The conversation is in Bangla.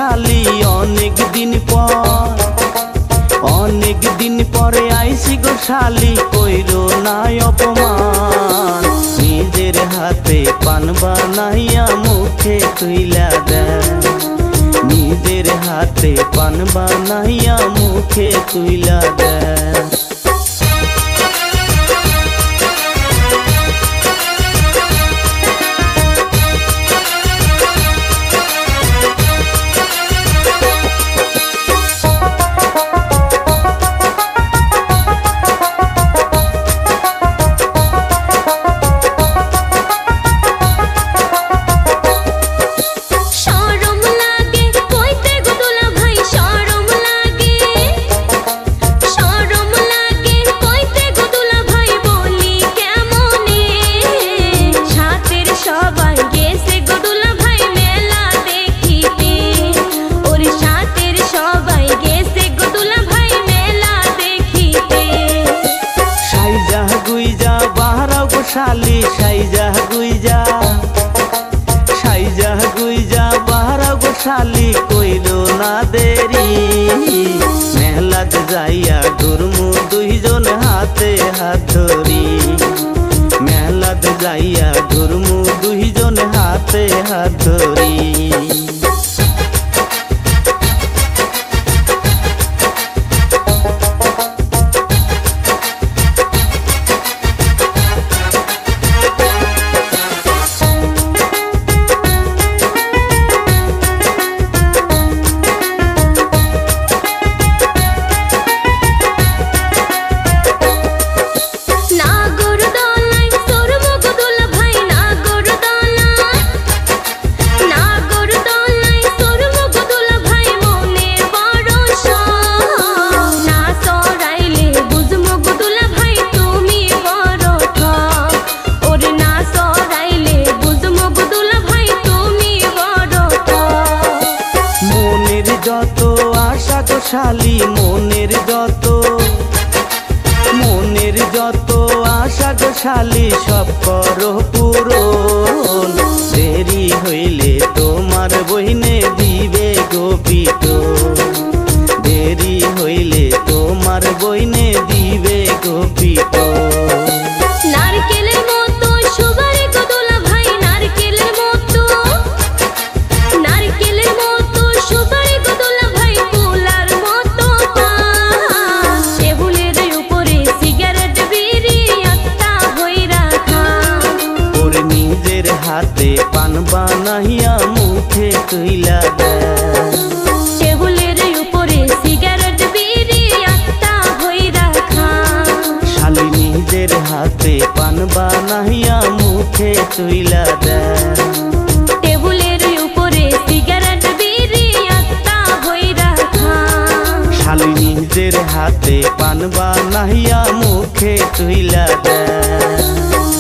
শালি অনেক দিন পরে আইসি গো শালি কইরো না অপমান নিজের হাতে পান বানাইয়া মুখে তুইলা দেয় নিজের হাতে পান বানাইয়া মুখে তুইলা দেয় শালি সাইজা গুইজা বাহারা গো শালি কইরো না দেরি মেহলাত যাইয়া ঘুরমু দুইজন হাতে হাত ধরি মেহলাত যাইয়া ঘুরমু দুইজন হাতে হাত ধরি শালি মনের যত আশা গো শালি সব করো পূরণ দেরি হইলে তোমার বহিনে দিবে গো পিটন দেরি হইলে তোমার বহিনে দিবে গো পিটন হাতে পান বানাইয়া মুখে তুইলা দেয় টেবিলের উপরে সিগারেট বিড়ি একটা হইরা খা শালি নিজের হাতে পান বানাইয়া মুখে তুইলা দেয় টেবিলের উপরে সিগারেট বিড়ি একটা হইরা খা শালি নিজের হাতে পান বানাইয়া মুখে তুইলা দেয়।